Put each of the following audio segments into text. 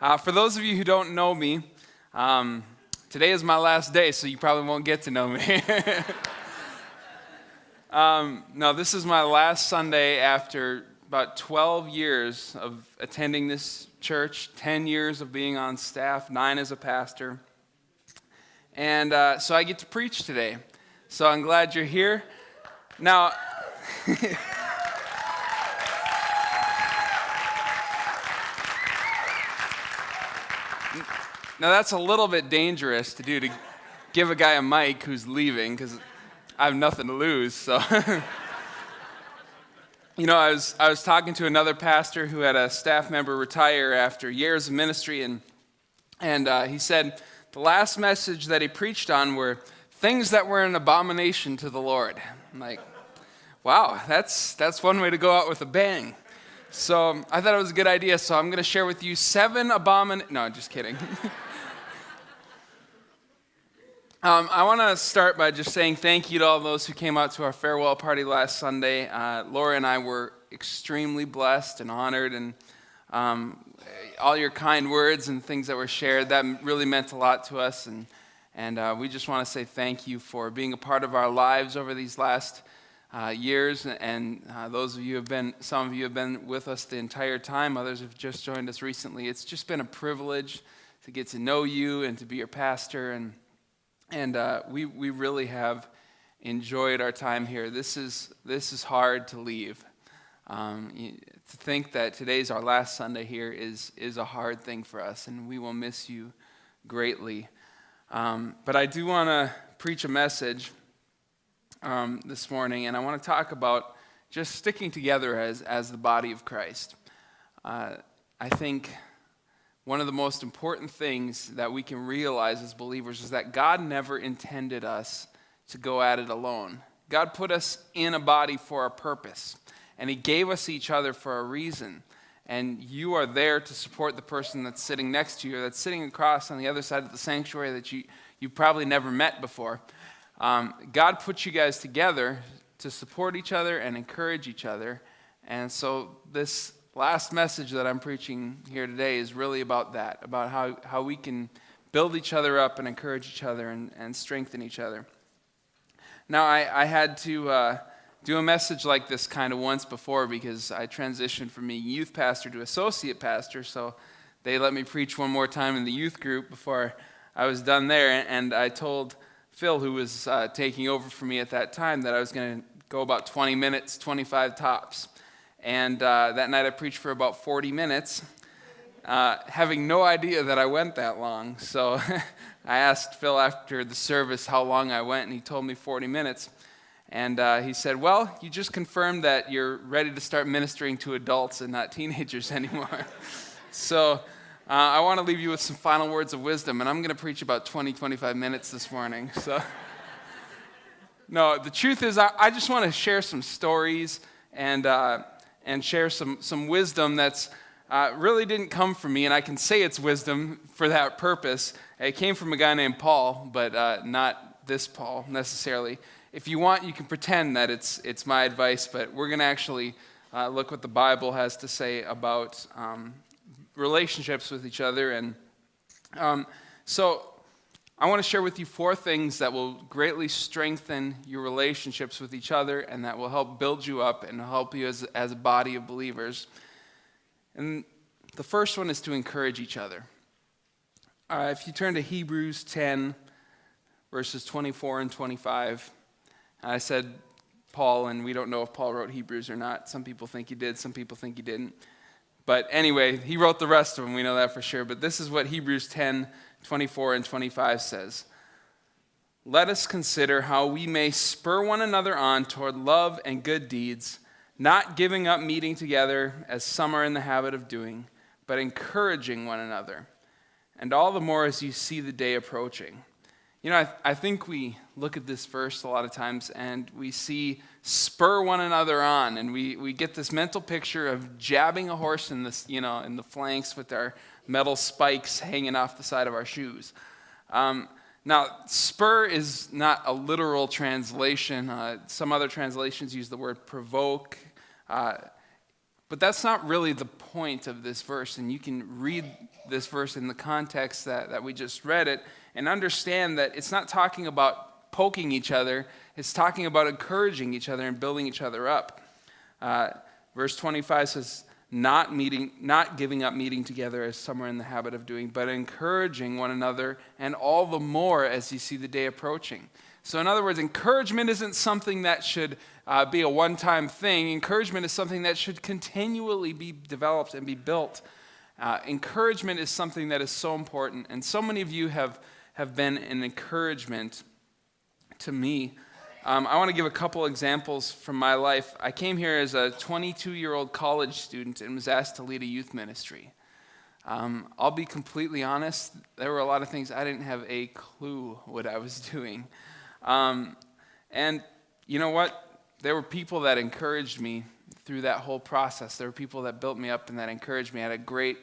For those of you who don't know me, today is my last day, so you probably won't get to know me. No, this is my last Sunday after about 12 years of attending this church, 10 years of being on staff, 9 as a pastor. And so I get to preach today. So I'm glad you're here. Now, now that's a little bit dangerous to do, to give a guy a mic who's leaving, because I have nothing to lose. So, I was talking to another pastor who had a staff member retire after years of ministry, and he said the last message that he preached on were things that were an abomination to the Lord. I'm like, wow, that's one way to go out with a bang. So I thought it was a good idea. So I'm going to share with you 7 No, just kidding. I want to start by just saying thank you to all those who came out to our farewell party last Sunday. Laura and I were extremely blessed and honored, and all your kind words and things that were shared, that really meant a lot to us. And we just want to say thank you for being a part of our lives over these last years. And those of you some of you have been with us the entire time. Others have just joined us recently. It's just been a privilege to get to know you and to be your pastor. And we really have enjoyed our time here. This is hard to leave. To think that today's our last Sunday here is a hard thing for us, and we will miss you greatly. But I do want to preach a message this morning, and I want to talk about just sticking together as the body of Christ. I think one of the most important things that we can realize as believers is that God never intended us to go at it alone. God put us in a body for a purpose, and He gave us each other for a reason. And you are there to support the person that's sitting next to you, or that's sitting across on the other side of the sanctuary that you probably never met before. God put you guys together to support each other and encourage each other. And so this last message that I'm preaching here today is really about that, about how we can build each other up and encourage each other and strengthen each other. Now, I had to do a message like this kind of once before, because I transitioned from being youth pastor to associate pastor, so they let me preach one more time in the youth group before I was done there, and I told Phil, who was taking over for me at that time, that I was going to go about 20 minutes, 25 tops. And that night I preached for about 40 minutes, having no idea that I went that long. So I asked Phil after the service how long I went, and he told me 40 minutes. And he said, well, you just confirmed that you're ready to start ministering to adults and not teenagers anymore. So I want to leave you with some final words of wisdom, and I'm going to preach about 25 minutes this morning. So, no, the truth is I just want to share some stories and share some wisdom that's really didn't come from me, and I can say it's wisdom for that purpose. It came from a guy named Paul, but not this Paul necessarily. If you want, you can pretend that it's my advice, but we're going to actually look what the Bible has to say about relationships with each other. And so I want to share with you 4 things that will greatly strengthen your relationships with each other, and that will help build you up and help you as a body of believers. And the first one is to encourage each other. If you turn to Hebrews 10, verses 24 and 25, I said Paul, and we don't know if Paul wrote Hebrews or not. Some people think he did, some people think he didn't. But anyway, he wrote the rest of them, we know that for sure. But this is what Hebrews 10, 24 and 25 says. Let us consider how we may spur one another on toward love and good deeds, not giving up meeting together as some are in the habit of doing, but encouraging one another, and all the more as you see the day approaching. I think we look at this verse a lot of times and we see spur one another on, and we get this mental picture of jabbing a horse in this, in the flanks with our metal spikes hanging off the side of our shoes. Now, spur is not a literal translation. Some other translations use the word provoke. But that's not really the point of this verse, and you can read this verse in the context that we just read it and understand that it's not talking about poking each other, it's talking about encouraging each other and building each other up. Verse 25 says, not giving up meeting together as some are in the habit of doing, but encouraging one another, and all the more as you see the day approaching. So in other words, encouragement isn't something that should be a one-time thing. Encouragement is something that should continually be developed and be built. Encouragement is something that is so important, and so many of you have been an encouragement to me. I want to give a couple examples from my life. I came here as a 22-year-old college student and was asked to lead a youth ministry. I'll be completely honest, there were a lot of things I didn't have a clue what I was doing. And you know what? There were people that encouraged me through that whole process. There were people that built me up and that encouraged me. I had a great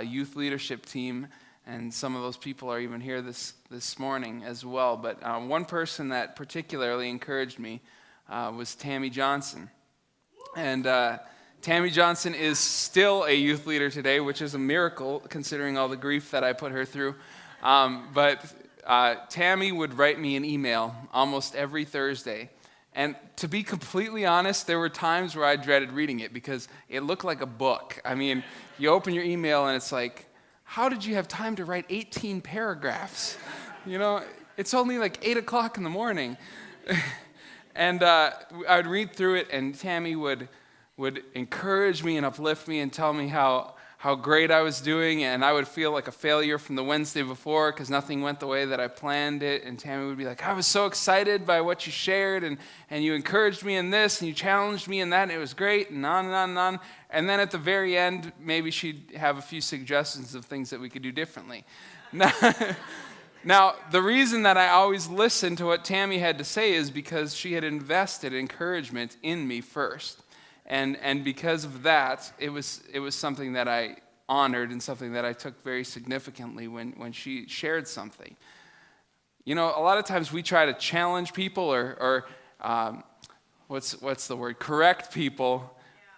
youth leadership team, and some of those people are even here this morning as well. But one person that particularly encouraged me was Tammy Johnson. And Tammy Johnson is still a youth leader today, which is a miracle considering all the grief that I put her through. But Tammy would write me an email almost every Thursday. And to be completely honest, there were times where I dreaded reading it because it looked like a book. I mean, you open your email and it's like, how did you have time to write 18 paragraphs? You know, it's only like 8 o'clock in the morning. And I would read through it, and Tammy would encourage me and uplift me and tell me how great I was doing, and I would feel like a failure from the Wednesday before because nothing went the way that I planned it. And Tammy would be like, I was so excited by what you shared, and you encouraged me in this, and you challenged me in that, and it was great, and on and on and on. And then at the very end, maybe she'd have a few suggestions of things that we could do differently. Now, the reason that I always listened to what Tammy had to say is because she had invested encouragement in me first. And because of that, it was something that I honored and something that I took very significantly when she shared something. You know, a lot of times we try to challenge people or what's the word? Correct people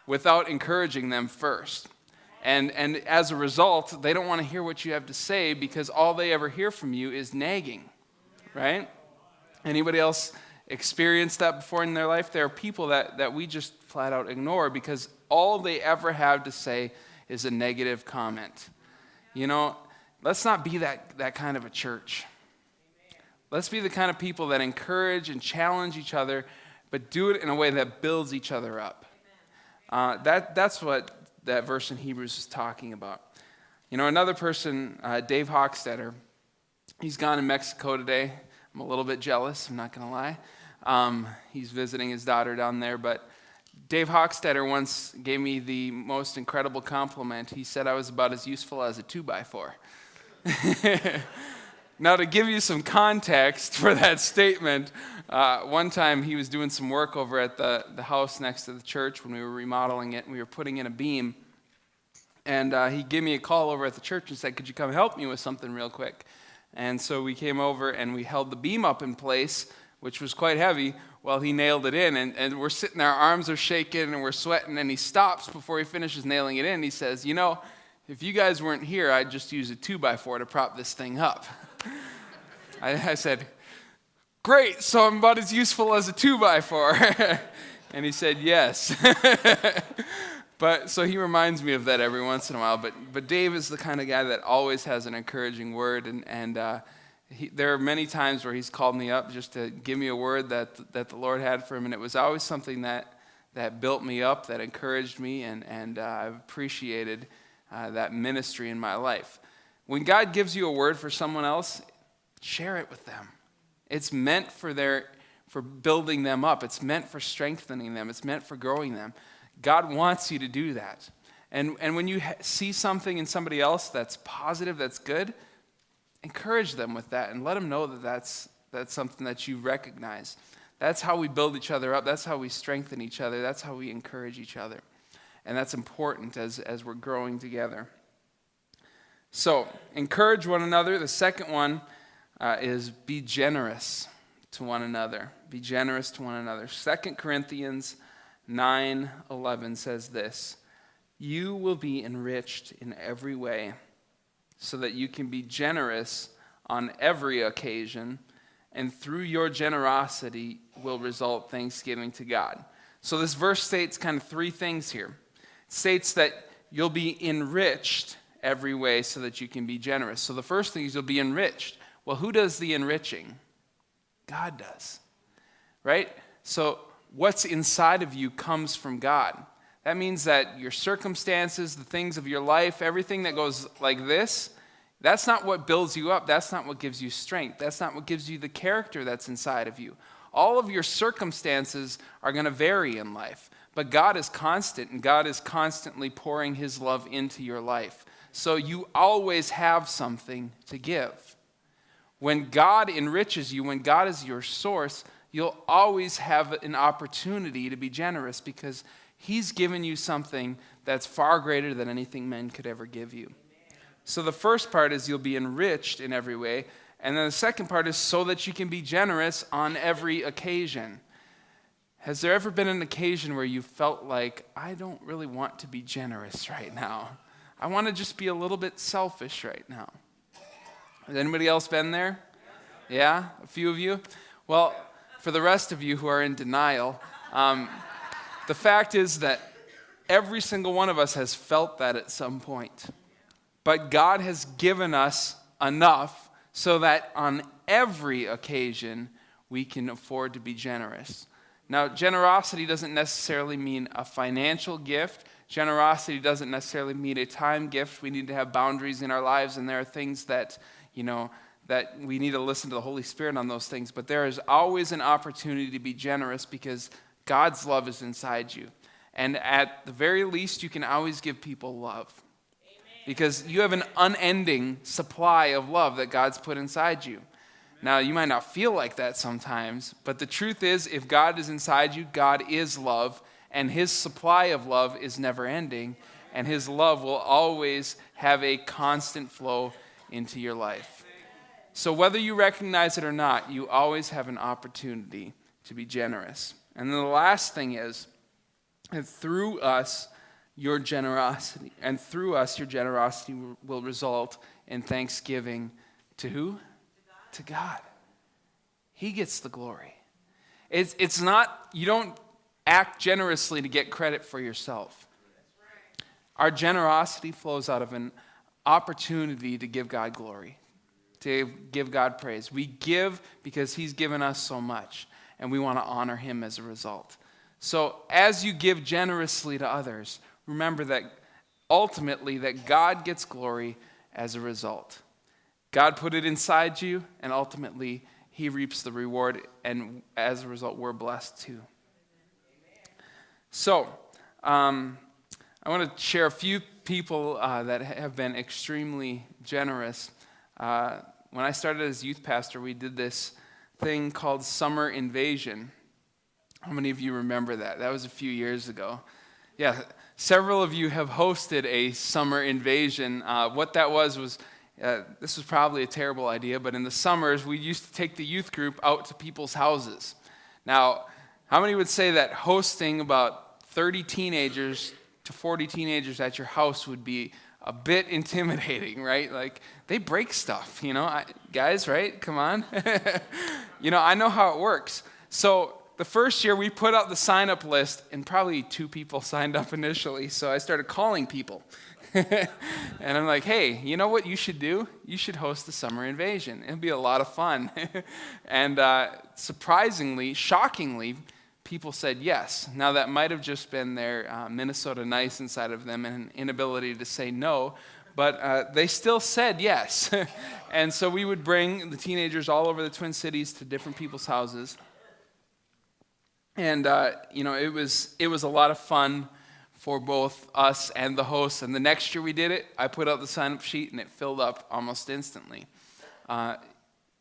without encouraging them first. And as a result, they don't want to hear what you have to say because all they ever hear from you is nagging, right? Anybody else experienced that before in their life? There are people that we just flat out ignore because all they ever have to say is a negative comment. You know, let's not be that kind of a church. Let's be the kind of people that encourage and challenge each other, but do it in a way that builds each other up. That's what that verse in Hebrews is talking about. You know, another person, Dave Hochstetter, he's gone in Mexico today. I'm a little bit jealous, I'm not going to lie. He's visiting his daughter down there, but Dave Hochstetter once gave me the most incredible compliment. He said I was about as useful as a 2x4. Now, to give you some context for that statement, one time he was doing some work over at the house next to the church when we were remodeling it, and we were putting in a beam. And he gave me a call over at the church and said, could you come help me with something real quick? And so we came over and we held the beam up in place, which was quite heavy, while he nailed it in. And we're sitting there, our arms are shaking and we're sweating, and he stops before he finishes nailing it in. He says, you know, if you guys weren't here, I'd just use a 2x4 to prop this thing up. I said, great, so I'm about as useful as a 2x4. And he said, yes. But so he reminds me of that every once in a while. But Dave is the kind of guy that always has an encouraging word, and there are many times where he's called me up just to give me a word that the Lord had for him, and it was always something that built me up, that encouraged me, and I've appreciated that ministry in my life. When God gives you a word for someone else, share it with them. It's meant for building them up. It's meant for strengthening them. It's meant for growing them. God wants you to do that. And when you see something in somebody else that's positive, that's good, encourage them with that and let them know that that's something that you recognize. That's how we build each other up. That's how we strengthen each other. That's how we encourage each other. And that's important as we're growing together. So, encourage one another. The second one is be generous to one another. Be generous to one another. 2 Corinthians 9:11 says this, you will be enriched in every way so that you can be generous on every occasion, and through your generosity will result thanksgiving to God. So this verse states kind of three things here. It states that you'll be enriched every way so that you can be generous. So the first thing is you'll be enriched. Well, who does the enriching? God does, right? So what's inside of you comes from God. That means that your circumstances, the things of your life, everything that goes like this, that's not what builds you up. That's not what gives you strength. That's not what gives you the character that's inside of you. All of your circumstances are going to vary in life, but God is constant, and God is constantly pouring his love into your life. So you always have something to give. When God enriches you, when God is your source, you'll always have an opportunity to be generous because he's given you something that's far greater than anything men could ever give you. So the first part is you'll be enriched in every way. And then the second part is so that you can be generous on every occasion. Has there ever been an occasion where you felt like, I don't really want to be generous right now? I want to just be a little bit selfish right now. Has anybody else been there? Yeah? A few of you? Well, for the rest of you who are in denial, the fact is that every single one of us has felt that at some point. But God has given us enough so that on every occasion we can afford to be generous. Now, generosity doesn't necessarily mean a financial gift. Generosity doesn't necessarily mean a time gift. We need to have boundaries in our lives, and there are things that, that we need to listen to the Holy Spirit on those things. But there is always an opportunity to be generous because God's love is inside you. And at the very least, you can always give people love. Because you have an unending supply of love that God's put inside you. Now, you might not feel like that sometimes, but the truth is, if God is inside you, God is love, and his supply of love is never ending, and his love will always have a constant flow into your life. So whether you recognize it or not, you always have an opportunity to be generous. And then the last thing is, that through us, your generosity will result in thanksgiving to who? To God. He gets the glory. It's not, you don't act generously to get credit for yourself. Our generosity flows out of an opportunity to give God glory, to give God praise. We give because he's given us so much, and we want to honor him as a result. So as you give generously to others, remember that ultimately that God gets glory as a result. God put it inside you, and ultimately he reaps the reward, and as a result, we're blessed too. So, I want to share a few people that have been extremely generous. When I started as youth pastor, we did this thing called Summer Invasion. How many of you remember that? That was a few years ago. Yeah, several of you have hosted a Summer Invasion. What that was this was probably a terrible idea, but in the summers, we used to take the youth group out to people's houses. Now, how many would say that hosting about 30 teenagers to 40 teenagers at your house would be a bit intimidating, right? Like, they break stuff, guys, right? Come on. I know how it works. So the first year, we put out the sign-up list, and probably 2 people signed up initially, so I started calling people. And I'm like, hey, you know what you should do? You should host the Summer Invasion. It'll be a lot of fun. And surprisingly, shockingly, people said yes. Now, that might have just been their Minnesota nice inside of them and an inability to say no, but they still said yes. And so we would bring the teenagers all over the Twin Cities to different people's houses. And, it was a lot of fun for both us and the hosts. And the next year we did it, I put out the sign-up sheet, and it filled up almost instantly.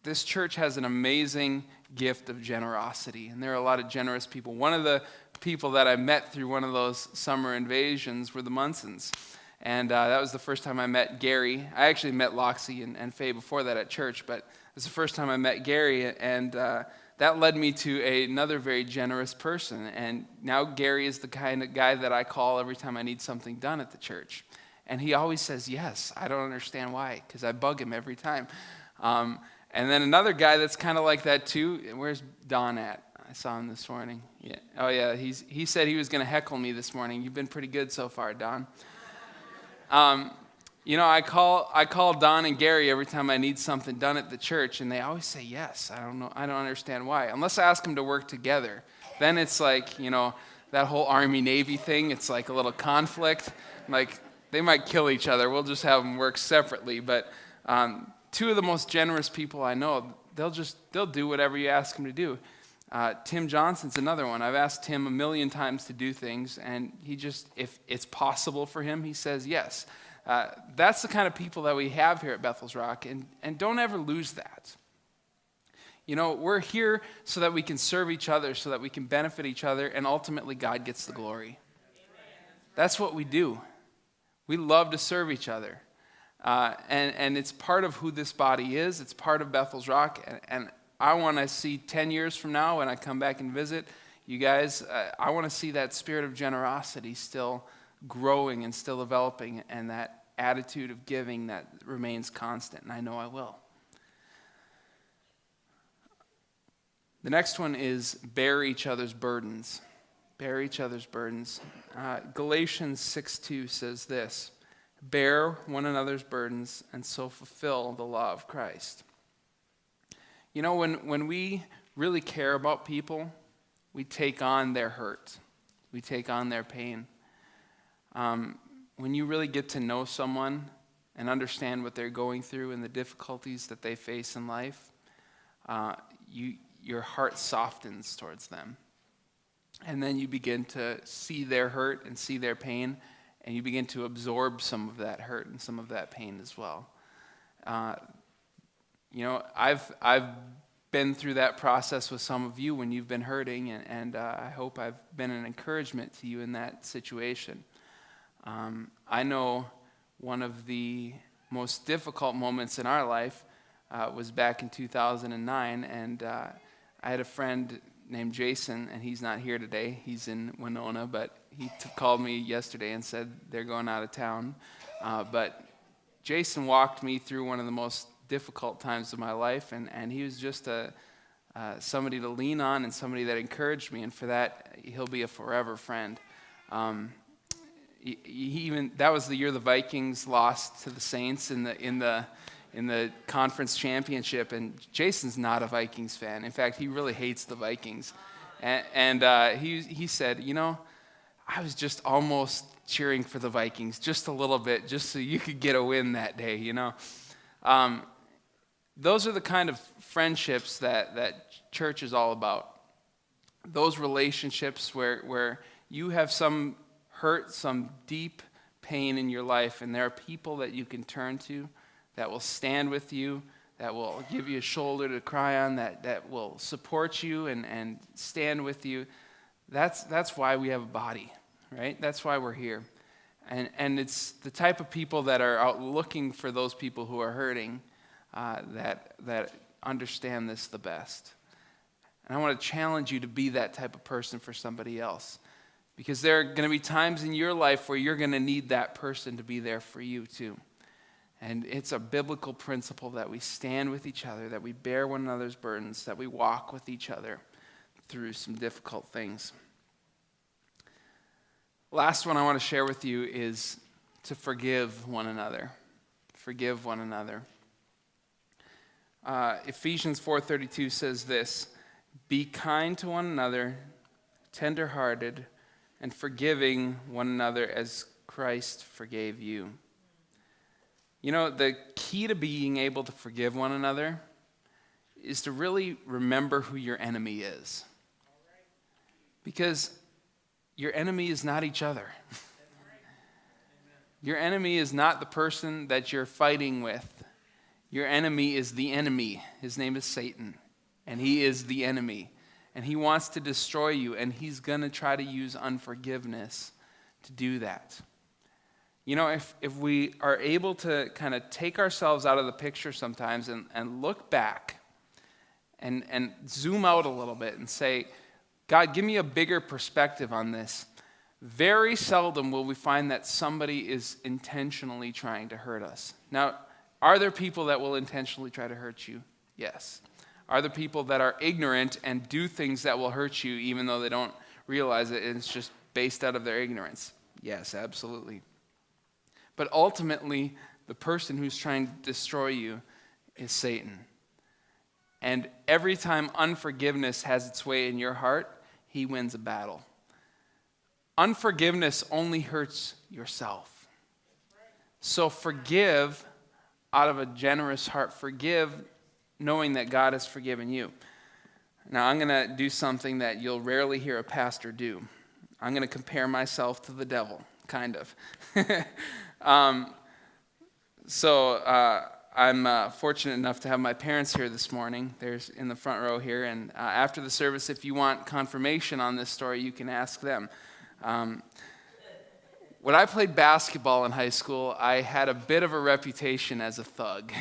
This church has an amazing gift of generosity, and there are a lot of generous people. One of the people that I met through one of those summer invasions were the Munsons. And that was the first time I met Gary. I actually met Loxie and Faye before that at church, but it was the first time I met Gary, and that led me to another very generous person. And now Gary is the kind of guy that I call every time I need something done at the church. And he always says yes. I don't understand why, because I bug him every time. And then another guy that's kind of like that too. Where's Don at? I saw him this morning. Yeah. Oh yeah, he said he was going to heckle me this morning. You've been pretty good so far, Don. I call Don and Gary every time I need something done at the church, and they always say yes. I don't understand why. Unless I ask them to work together, then it's like, that whole Army-Navy thing. It's like a little conflict. Like they might kill each other. We'll just have them work separately. But two of the most generous people I know, they'll do whatever you ask them to do. Tim Johnson's another one. I've asked Tim a million times to do things, and he just, if it's possible for him, he says yes. That's the kind of people that we have here at Bethel's Rock, and don't ever lose that. We're here so that we can serve each other, so that we can benefit each other, and ultimately God gets the glory. That's what we do. We love to serve each other. And it's part of who this body is. It's part of Bethel's Rock, and I want to see 10 years from now when I come back and visit you guys, I want to see that spirit of generosity still growing and still developing, and that attitude of giving that remains constant, and I know I will. The next one is bear each other's burdens. Bear each other's burdens. Galatians 6:2 says this, bear one another's burdens and so fulfill the law of Christ. When we really care about people, we take on their hurt. We take on their pain. When you really get to know someone and understand what they're going through and the difficulties that they face in life, your heart softens towards them. And then you begin to see their hurt and see their pain, and you begin to absorb some of that hurt and some of that pain as well. I've been through that process with some of you when you've been hurting, and I hope I've been an encouragement to you in that situation. I know one of the most difficult moments in our life was back in 2009, and I had a friend named Jason, and he's not here today. He's in Winona, but he called me yesterday and said they're going out of town. But Jason walked me through one of the most difficult times of my life, and he was just somebody to lean on and somebody that encouraged me, and for that, he'll be a forever friend. That was the year the Vikings lost to the Saints in the conference championship, and Jason's not a Vikings fan. In fact, he really hates the Vikings, and he said, I was just almost cheering for the Vikings just a little bit, just so you could get a win that day. Those are the kind of friendships that church is all about. Those relationships where you have some hurt, some deep pain in your life, and there are people that you can turn to that will stand with you, that will give you a shoulder to cry on, that will support you and stand with you. That's why we have a body, right? That's why we're here. And it's the type of people that are out looking for those people who are hurting that understand this the best. And I want to challenge you to be that type of person for somebody else. Because there are going to be times in your life where you're going to need that person to be there for you too. And it's a biblical principle that we stand with each other, that we bear one another's burdens, that we walk with each other through some difficult things. Last one I want to share with you is to forgive one another. Forgive one another. Ephesians 4:32 says this, be kind to one another, tender-hearted, and forgiving one another as Christ forgave you. The key to being able to forgive one another is to really remember who your enemy is. Because your enemy is not each other. Your enemy is not the person that you're fighting with. Your enemy is the enemy. His name is Satan, and he is the enemy. And he wants to destroy you, and he's going to try to use unforgiveness to do that. If we are able to kind of take ourselves out of the picture sometimes and look back and zoom out a little bit and say, God, give me a bigger perspective on this. Very seldom will we find that somebody is intentionally trying to hurt us. Now, are there people that will intentionally try to hurt you? Yes. Are there people that are ignorant and do things that will hurt you even though they don't realize it and it's just based out of their ignorance? Yes, absolutely. But ultimately, the person who's trying to destroy you is Satan. And every time unforgiveness has its way in your heart, he wins a battle. Unforgiveness only hurts yourself. So forgive out of a generous heart. Forgive knowing that God has forgiven you. Now, I'm going to do something that you'll rarely hear a pastor do. I'm going to compare myself to the devil, kind of. I'm fortunate enough to have my parents here this morning. They're in the front row here. And after the service, if you want confirmation on this story, you can ask them. When I played basketball in high school, I had a bit of a reputation as a thug.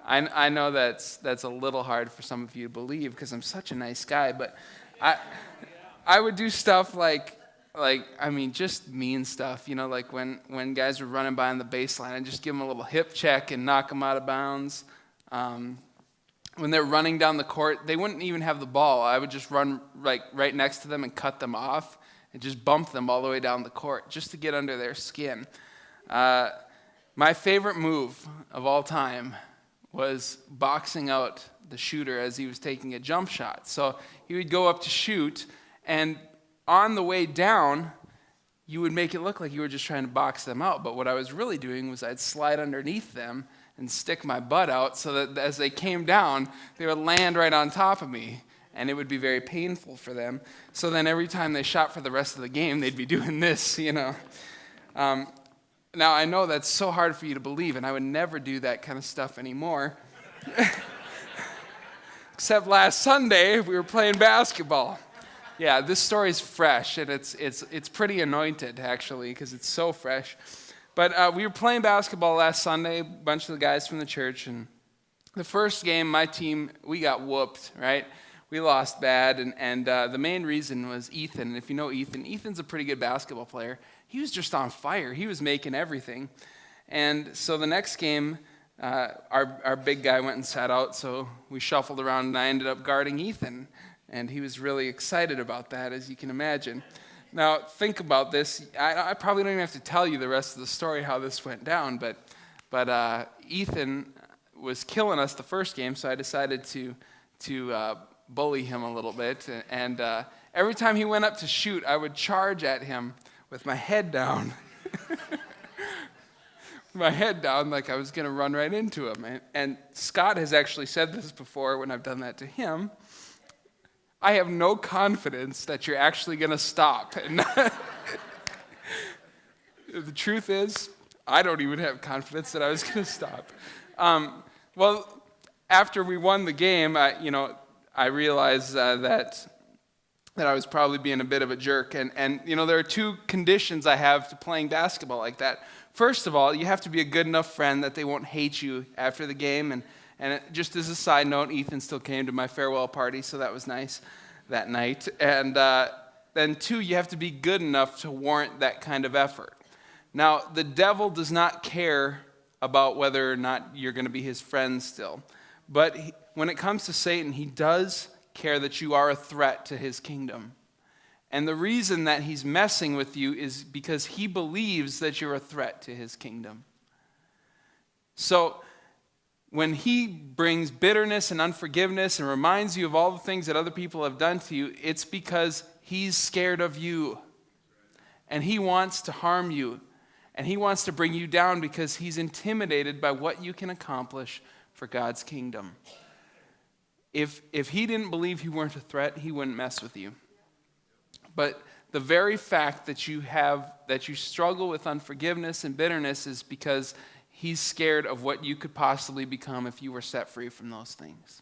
I know that's a little hard for some of you to believe because I'm such a nice guy, but I would do stuff just mean stuff, like when guys were running by on the baseline, I'd just give them a little hip check and knock them out of bounds. When they're running down the court, they wouldn't even have the ball. I would just run right next to them and cut them off and just bump them all the way down the court just to get under their skin. My favorite move of all time was boxing out the shooter as he was taking a jump shot. So he would go up to shoot, and on the way down, you would make it look like you were just trying to box them out. But what I was really doing was I'd slide underneath them and stick my butt out so that as they came down, they would land right on top of me, and it would be very painful for them. So then every time they shot for the rest of the game, they'd be doing this, Now, I know that's so hard for you to believe, and I would never do that kind of stuff anymore. Except last Sunday, we were playing basketball. Yeah, this story's fresh, and it's pretty anointed, actually, because it's so fresh. But we were playing basketball last Sunday, a bunch of the guys from the church, and the first game, my team, we got whooped, right? We lost bad, and the main reason was Ethan. And if you know Ethan, Ethan's a pretty good basketball player. He was just on fire. He was making everything. And so the next game, our big guy went and sat out, so we shuffled around, and I ended up guarding Ethan. And he was really excited about that, as you can imagine. Now, think about this. I probably don't even have to tell you the rest of the story, how this went down, but Ethan was killing us the first game, so I decided to bully him a little bit. And every time he went up to shoot, I would charge at him with my head down. My head down like I was going to run right into him. And Scott has actually said this before when I've done that to him. I have no confidence that you're actually going to stop. And the truth is, I don't even have confidence that I was going to stop. Well, after we won the game, I realized that I was probably being a bit of a jerk. And there are two conditions I have to playing basketball like that. First of all, you have to be a good enough friend that they won't hate you after the game. And just as a side note, Ethan still came to my farewell party, so that was nice that night. And then two, you have to be good enough to warrant that kind of effort. Now, the devil does not care about whether or not you're going to be his friend still. But when it comes to Satan, he does care that you are a threat to his kingdom. And the reason that he's messing with you is because he believes that you're a threat to his kingdom. So when he brings bitterness and unforgiveness and reminds you of all the things that other people have done to you, it's because he's scared of you. And he wants to harm you. And he wants to bring you down because he's intimidated by what you can accomplish for God's kingdom. If he didn't believe you weren't a threat, he wouldn't mess with you. But the very fact that you struggle with unforgiveness and bitterness is because he's scared of what you could possibly become if you were set free from those things.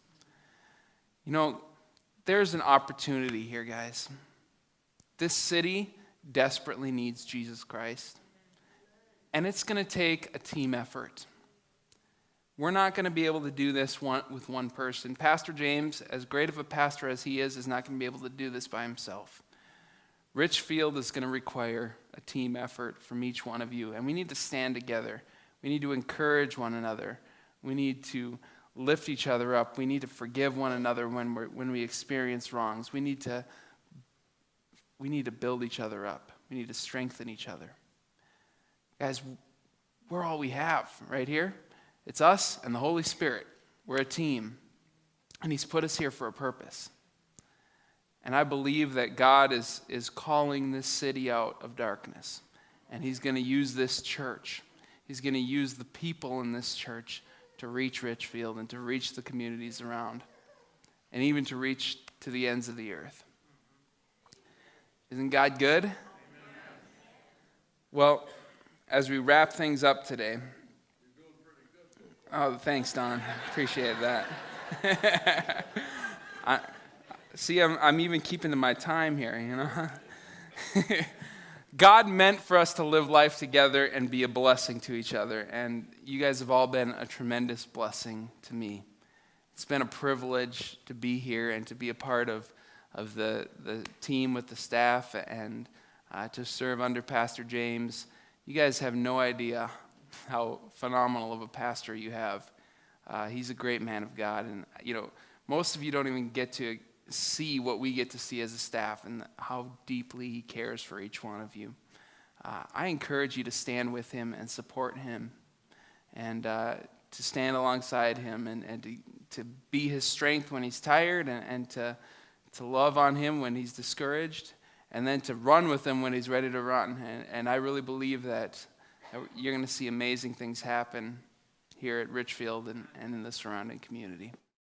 There's an opportunity here, guys. This city desperately needs Jesus Christ. And it's going to take a team effort. We're not going to be able to do this with one person. Pastor James, as great of a pastor as he is not going to be able to do this by himself. Richfield is going to require a team effort from each one of you, and we need to stand together. We need to encourage one another. We need to lift each other up. We need to forgive one another when we experience wrongs. We need to build each other up. We need to strengthen each other. Guys, we're all we have right here. It's us and the Holy Spirit. We're a team, and he's put us here for a purpose. And I believe that God is calling this city out of darkness, and he's going to use this church. He's going to use the people in this church to reach Richfield and to reach the communities around, and even to reach to the ends of the earth. Isn't God good? Amen. Well, as we wrap things up today, oh, thanks, Don. Appreciate that. I'm even keeping to my time here, you know. God meant for us to live life together and be a blessing to each other, and you guys have all been a tremendous blessing to me. It's been a privilege to be here and to be a part of the team with the staff and to serve under Pastor James. You guys have no idea how phenomenal of a pastor you have. He's a great man of God, and most of you don't even get to see what we get to see as a staff and how deeply he cares for each one of you. I encourage you to stand with him and support him, and to stand alongside him and to be his strength when he's tired, and to love on him when he's discouraged, and then to run with him when he's ready to run. And I really believe that you're going to see amazing things happen here at Richfield and in the surrounding community.